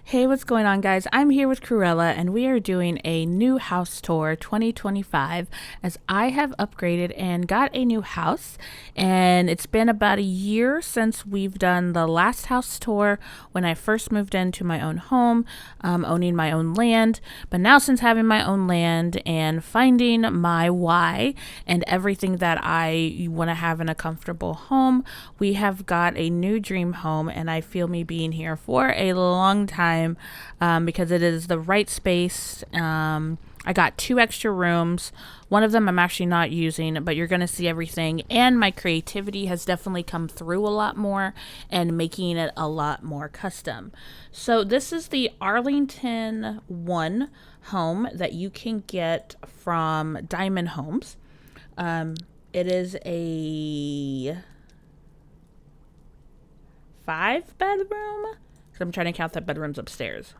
Hey, what's going on, guys? I'm here with Cruella, and we are doing a new house tour 2025 as I have upgraded and got a new house. And it's been about a year since we've done the last house tour when I first moved into my own home, owning my own land. But now, since having my own land and finding my why and everything that I want to have in a comfortable home, we have got a new dream home, and I feel me being here for a long time because it is the right space. I got 2 extra rooms. One of them I'm actually not using, but you're going to see everything. And my creativity has definitely come through a lot more and making it a lot more custom. So this is the Arlington 1 home that you can get from Diamond Homes. It is a 5-bedroom. I'm trying to count the bedrooms upstairs.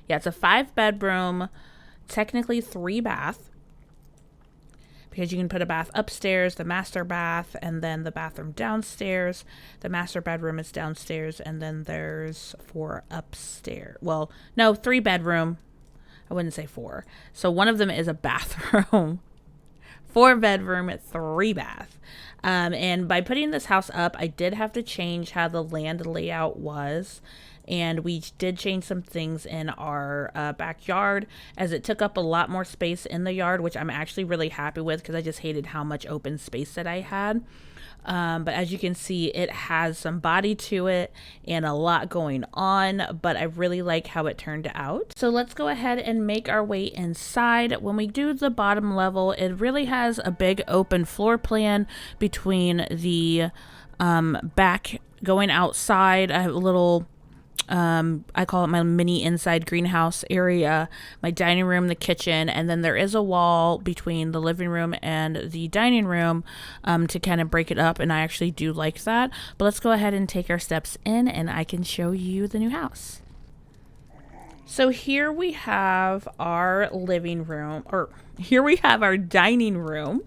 Yeah, it's a 5-bedroom, technically 3 bath, because you can put a bath upstairs, the master bath, and then the bathroom downstairs. The master bedroom is downstairs, and then there's 4 upstairs. Well, no, 3-bedroom. I wouldn't say 4. So one of them is a bathroom. 4-bedroom, 3 bath. And by putting this house up, I did have to change how the land layout was. And we did change some things in our backyard, as it took up a lot more space in the yard, which I'm actually really happy with because I just hated how much open space that I had. But as you can see, it has some body to it and a lot going on, but I really like how it turned out. So let's go ahead and make our way inside. When we do the bottom level, it really has a big open floor plan between the back going outside. I have a little I call it my mini inside greenhouse area, my dining room, the kitchen, and then there is a wall between the living room and the dining room to kind of break it up, and I actually do like that. But let's go ahead and take our steps in, and I can show you the new house. So here we have our living room, or here we have our dining room.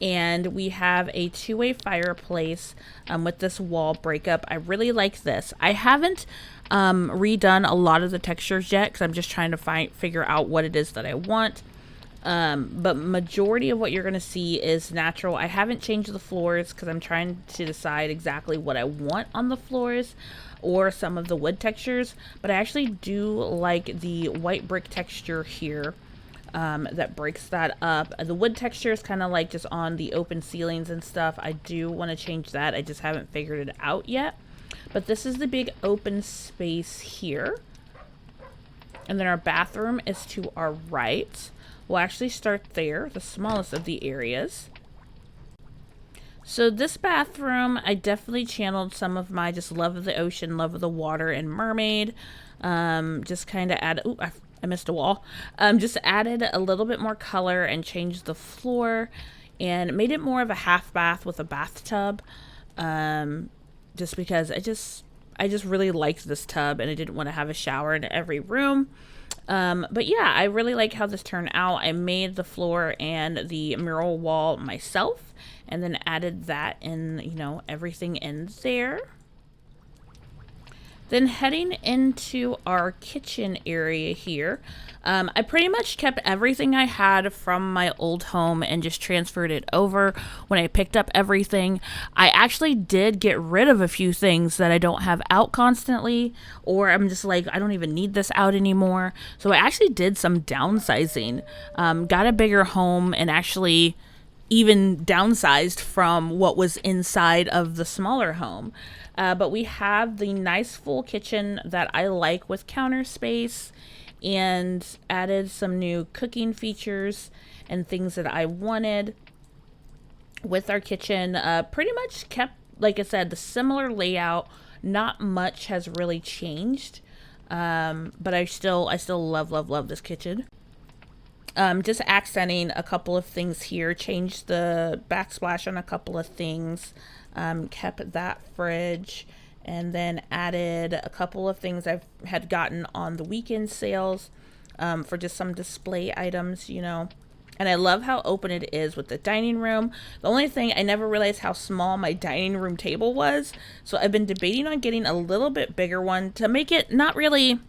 And we have a 2-way fireplace with this wall breakup. I really like this. I haven't redone a lot of the textures yet because I'm just trying to figure out what it is that I want. But majority of what you're going to see is natural. I haven't changed the floors because I'm trying to decide exactly what I want on the floors or some of the wood textures. But I actually do like the white brick texture here. That breaks that up. The wood texture is kind of like just on the open ceilings and stuff. I do want to change that. I just haven't figured it out yet. But this is the big open space here. And then our bathroom is to our right. We'll actually start there, the smallest of the areas. So this bathroom, I definitely channeled some of my just love of the ocean, love of the water, and mermaid. Just kind of add... Ooh, I missed a wall. Just added a little bit more color and changed the floor and made it more of a half bath with a bathtub. Just because I just really liked this tub and I didn't want to have a shower in every room. But yeah, I really like how this turned out. I made the floor and the mural wall myself and then added that in, you know, everything in there. Then heading into our kitchen area here, I pretty much kept everything I had from my old home and just transferred it over when I picked up everything. I actually did get rid of a few things that I don't have out constantly, or I'm just like, I don't even need this out anymore. So I actually did some downsizing, got a bigger home, and actually even downsized from what was inside of the smaller home. But we have the nice full kitchen that I like with counter space and added some new cooking features and things that I wanted with our kitchen. Pretty much kept, like I said, the similar layout. Not much has really changed. But I still love this kitchen. Just accenting a couple of things here, changed the backsplash on a couple of things, kept that fridge, and then added a couple of things I had gotten on the weekend sales for just some display items, you know, And I love how open it is with the dining room. The only thing, I never realized how small my dining room table was. So I've been debating on getting a little bit bigger one to make it not really...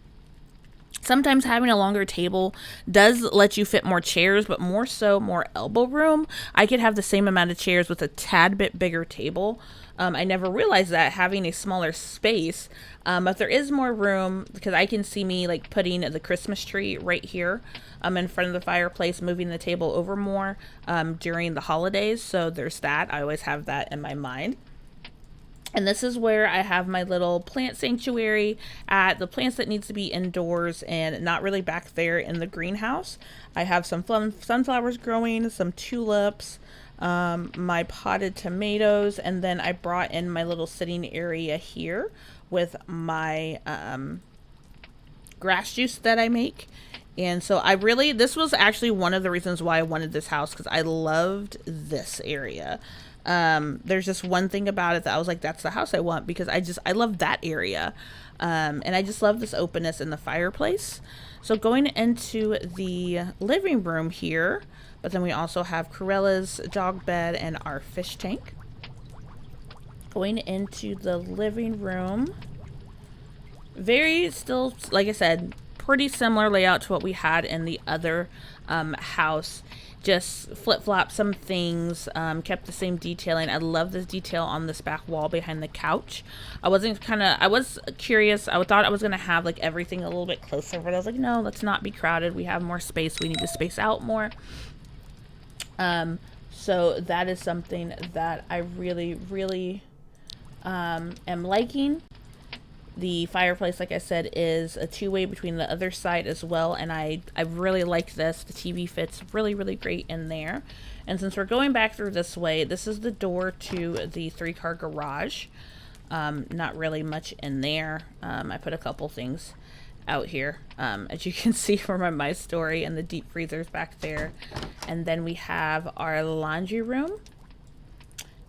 Sometimes having a longer table does let you fit more chairs, but more so more elbow room. I could have the same amount of chairs with a tad bit bigger table. I never realized that, having a smaller space, but there is more room because I can see me like putting the Christmas tree right here in front of the fireplace, moving the table over more during the holidays. So there's that. I always have that in my mind. And this is where I have my little plant sanctuary at, the plants that needs to be indoors and not really back there in the greenhouse. I have some sunflowers growing, some tulips, my potted tomatoes, and then I brought in my little sitting area here with my grass juice that I make. And so this was actually one of the reasons why I wanted this house, because I loved this area. There's just one thing about it that I was like, that's the house I want, because I love that area. And I just love this openness in the fireplace. So going into the living room here, but then we also have Corella's dog bed and our fish tank. Going into the living room, very still, like I said, pretty similar layout to what we had in the other house. Just flip-flop some things, kept the same detailing. I love this detail on this back wall behind the couch. I was curious. I thought I was going to have like everything a little bit closer, but I was like, no, let's not be crowded. We have more space. We need to space out more. So that is something that I really, really am liking. The fireplace, like I said, is a two-way between the other side as well, and I really like this. The TV fits really, really great in there. And since we're going back through this way, this is the door to the 3-car garage. Not really much in there. I put a couple things out here, as you can see from my story, and the deep freezers back there. And then we have our laundry room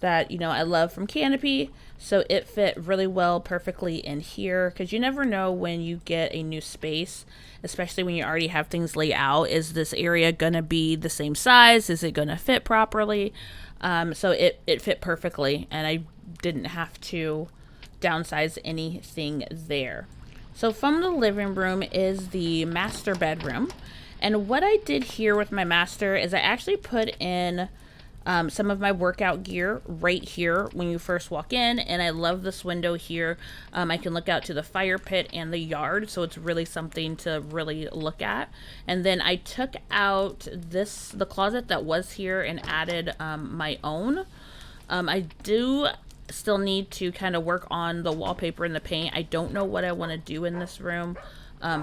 that, you know, I love from Canopy. So it fit really well, perfectly in here, because you never know when you get a new space, especially when you already have things laid out. Is this area going to be the same size? Is it going to fit properly? So it fit perfectly, and I didn't have to downsize anything there. So from the living room is the master bedroom. And what I did here with my master is I actually put in some of my workout gear right here when you first walk in, and I love this window here. I can look out to the fire pit and the yard, so it's really something to really look at. And then I took out the closet that was here and added my own. I do still need to kind of work on the wallpaper and the paint. I don't know what I want to do in this room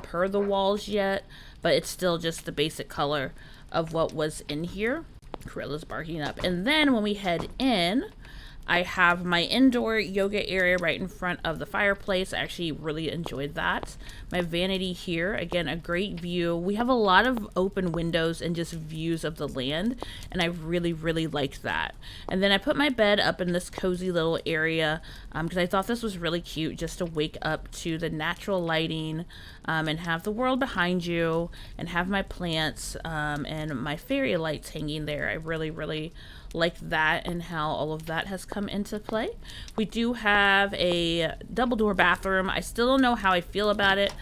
per the walls yet, but it's still just the basic color of what was in here. Corella's barking up. And then when we head in, I have my indoor yoga area right in front of the fireplace. I actually really enjoyed that. My vanity here, again, a great view. We have a lot of open windows and just views of the land, and I really, really liked that. And then I put my bed up in this cozy little area because I thought this was really cute, just to wake up to the natural lighting and have the world behind you, and have my plants and my fairy lights hanging there. I really, really like that, and how all of that has come into play. We do have a double door bathroom. I still don't know how I feel about it.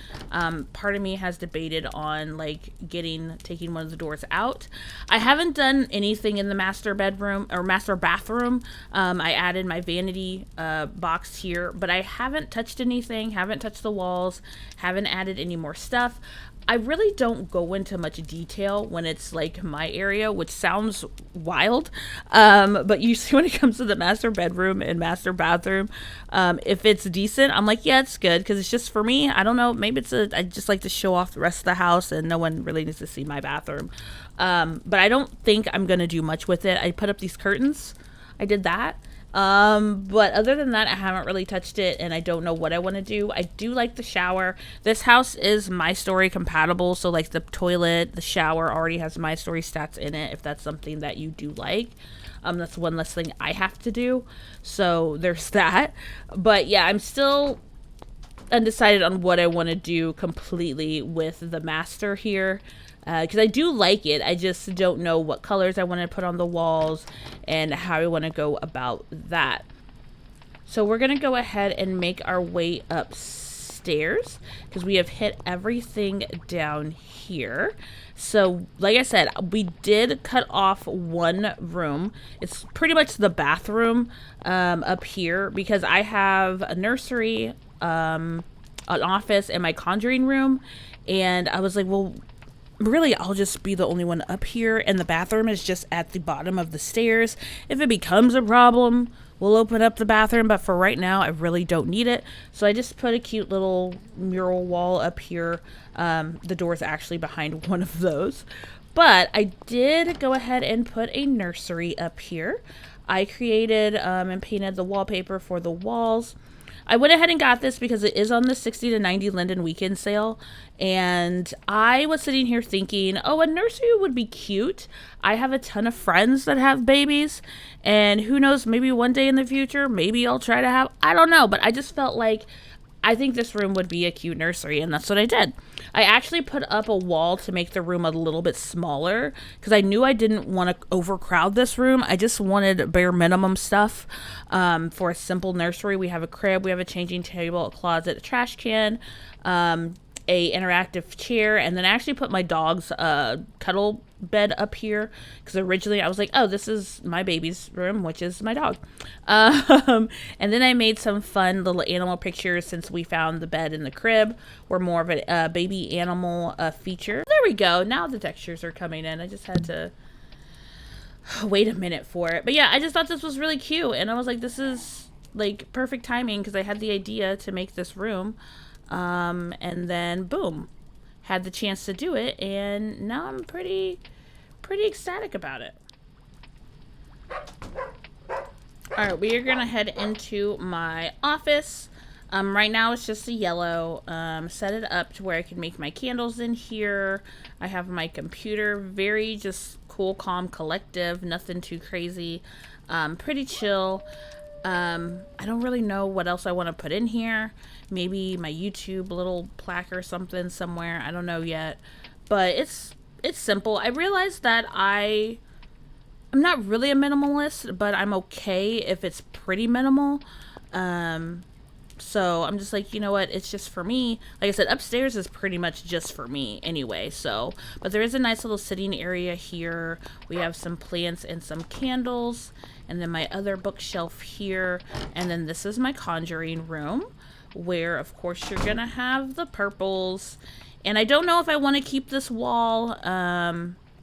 Part of me has debated on like taking one of the doors out. I haven't done anything in the master bedroom or master bathroom. I added my vanity box here, but I haven't touched anything, haven't touched the walls, haven't added any more stuff. I really don't go into much detail when it's like my area, which sounds wild. But usually when it comes to the master bedroom and master bathroom, if it's decent, I'm like, yeah, it's good. Cause it's just for me, I don't know, maybe I just like to show off the rest of the house and no one really needs to see my bathroom. But I don't think I'm going to do much with it. I put up these curtains. I did that. But other than that, I haven't really touched it, and I don't know what I want to do. I do like the shower. This house is My Story compatible, so like the toilet, the shower already has My Story stats in it, if that's something that you do like. That's one less thing I have to do, so there's that. But yeah, I'm still undecided on what I want to do completely with the master here. Because I do like it. I just don't know what colors I want to put on the walls and how I want to go about that. So we're going to go ahead and make our way upstairs because we have hit everything down here. So like I said, we did cut off one room. It's pretty much the bathroom up here because I have a nursery, an office, and my conjuring room. And I was like, well, really, I'll just be the only one up here, and the bathroom is just at the bottom of the stairs. If it becomes a problem, we'll open up the bathroom, but for right now, I really don't need it. So I just put a cute little mural wall up here. The door's actually behind one of those. But I did go ahead and put a nursery up here. I created and painted the wallpaper for the walls. I went ahead and got this because it is on the 60 to 90 Linden weekend sale. And I was sitting here thinking, oh, a nursery would be cute. I have a ton of friends that have babies. And who knows, maybe one day in the future, maybe I'll try to have, I don't know. But I just felt like I think this room would be a cute nursery, and that's what I did. I actually put up a wall to make the room a little bit smaller because I knew I didn't want to overcrowd this room. I just wanted bare minimum stuff for a simple nursery. We have a crib, we have a changing table, a closet, a trash can, a interactive chair, and then I actually put my dog's cuddle bed up here because originally I was like, oh, this is my baby's room, which is my dog. And then I made some fun little animal pictures since we found the bed and the crib were more of a baby animal feature. There we go. Now the textures are coming in. I just had to wait a minute for it. But yeah, I just thought this was really cute, and I was like, this is like perfect timing because I had the idea to make this room. And then boom, had the chance to do it, and now I'm pretty ecstatic about it. Alright, we are gonna head into my office. Right now it's just a yellow. Set it up to where I can make my candles in here. I have my computer, very just cool, calm, collective, nothing too crazy. Pretty chill. I don't really know what else I want to put in here. Maybe my YouTube little plaque or something somewhere. I don't know yet. But it's simple. I realized that I'm not really a minimalist, but I'm okay if it's pretty minimal. So I'm just like, you know what? It's just for me. Like I said, upstairs is pretty much just for me anyway. So, but there is a nice little sitting area here. We have some plants and some candles. And then my other bookshelf here. And then this is my conjuring room, where of course you're gonna have the purples. And I don't know if I want to keep this wall.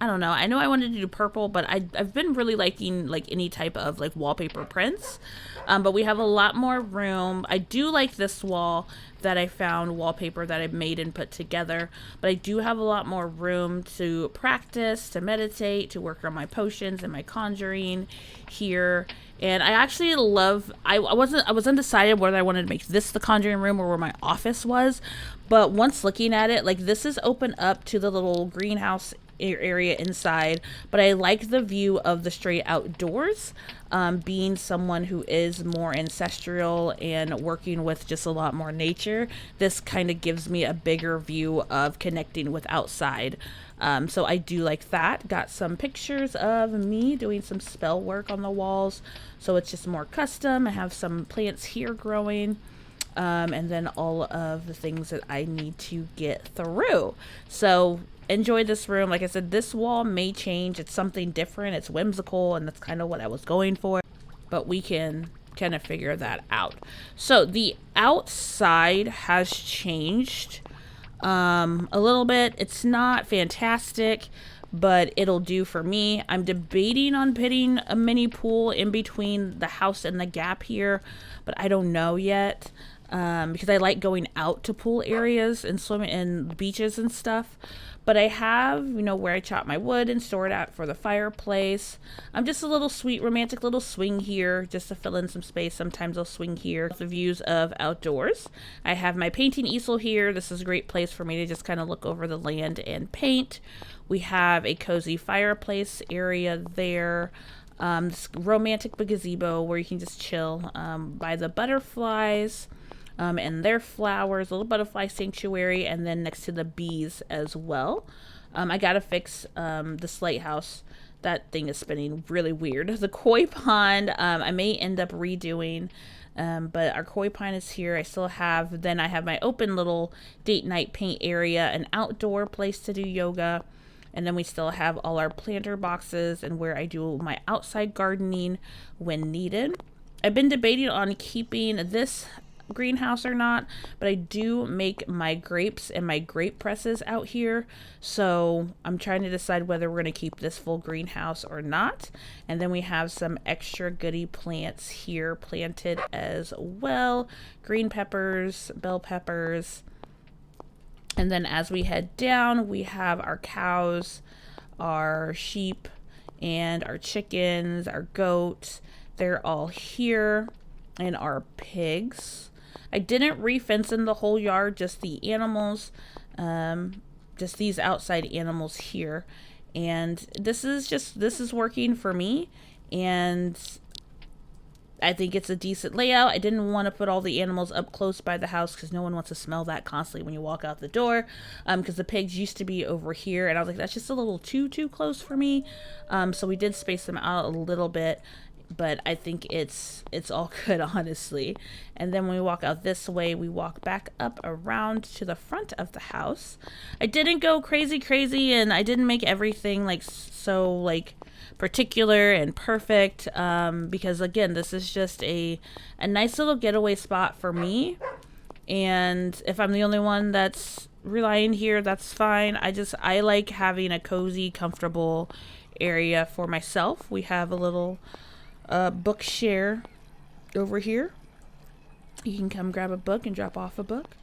I don't know. I know I wanted to do purple, but I've been really liking like any type of like wallpaper prints. But we have a lot more room. I do like this wall that I found, wallpaper that I made and put together. But I do have a lot more room to practice, to meditate, to work on my potions and my conjuring here. And I actually love, I was undecided whether I wanted to make this the conjuring room or where my office was. But once looking at it, like this is open up to the little greenhouse area inside, but I like the view of the straight outdoors. Being someone who is more ancestral and working with just a lot more nature, this kind of gives me a bigger view of connecting with outside. So I do like that. Got some pictures of me doing some spell work on the walls, so it's just more custom. I have some plants here growing. And then all of the things that I need to get through. So enjoy this room. Like I said, this wall may change. It's something different. It's whimsical, and that's kind of what I was going for. But we can kind of figure that out. So the outside has changed a little bit. It's not fantastic, but it'll do for me. I'm debating on putting a mini pool in between the house and the gap here, but I don't know yet. Because I like going out to pool areas and swimming in beaches and stuff. But I have, you know, where I chop my wood and store it out for the fireplace. I'm just a little sweet, romantic little swing here just to fill in some space. Sometimes I'll swing here. The views of outdoors. I have my painting easel here. This is a great place for me to just kind of look over the land and paint. We have a cozy fireplace area there. This romantic gazebo where you can just chill by the butterflies. and their flowers, a little butterfly sanctuary, and then next to the bees as well. I gotta fix this lighthouse. That thing is spinning really weird. The koi pond, I may end up redoing, but our koi pond is here. I still have, then I have my open little date night paint area, an outdoor place to do yoga, and then we still have all our planter boxes and where I do my outside gardening when needed. I've been debating on keeping this greenhouse or not, but I do make my grapes and my grape presses out here, so I'm trying to decide whether we're going to keep this full greenhouse or not. And then we have some extra goodie plants here planted as well, green peppers, bell peppers. And then as we head down, we have our cows, our sheep, and our chickens, our goats. They're all here, and our pigs. I didn't re-fence in the whole yard, just the animals, just these outside animals here. And this is working for me, and I think it's a decent layout. I didn't want to put all the animals up close by the house because no one wants to smell that constantly when you walk out the door, because the pigs used to be over here, and I was like, that's just a little too close for me. So we did space them out a little bit, but I think it's all good, honestly. And then when we walk out this way, we walk back up around to the front of the house. I didn't go crazy, and I didn't make everything like so like particular and perfect, because again, this is just a nice little getaway spot for me. And if I'm the only one that's relying here, that's fine. I like having a cozy, comfortable area for myself. We have a little book share over here. You can come grab a book and drop off a book.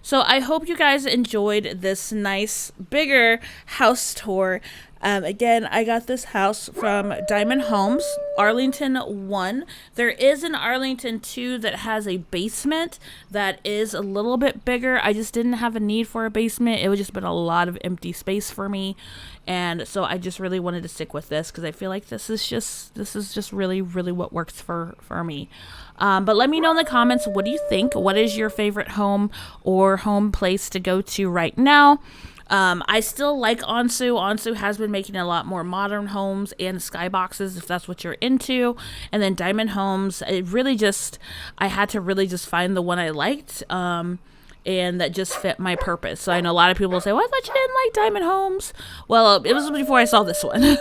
So I hope you guys enjoyed this nice bigger house tour. Again, I got this house from Diamond Homes, Arlington 1. There is an Arlington 2 that has a basement that is a little bit bigger. I just didn't have a need for a basement. It would just been a lot of empty space for me. And so I just really wanted to stick with this because I feel like this is just really what works for me. But let me know in the comments, what do you think? What is your favorite home or home place to go to right now? I still like Onsu. Onsu has been making a lot more modern homes and skyboxes, if that's what you're into. And then Diamond Homes, I had to really just find the one I liked, and that just fit my purpose. So I know a lot of people say, well, I thought you didn't like Diamond Homes. Well, it was before I saw this one.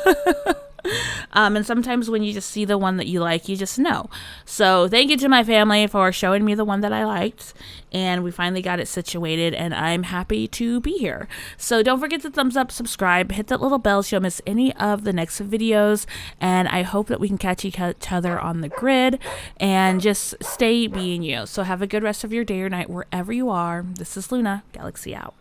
And sometimes when you just see the one that you like, you just know. So thank you to my family for showing me the one that I liked, and we finally got it situated, and I'm happy to be here. So don't forget to thumbs up, subscribe, hit that little bell so you don't miss any of the next videos, and I hope that we can catch each other on the grid and just stay being you. So have a good rest of your day or night wherever you are. This is Luna, Galaxy out.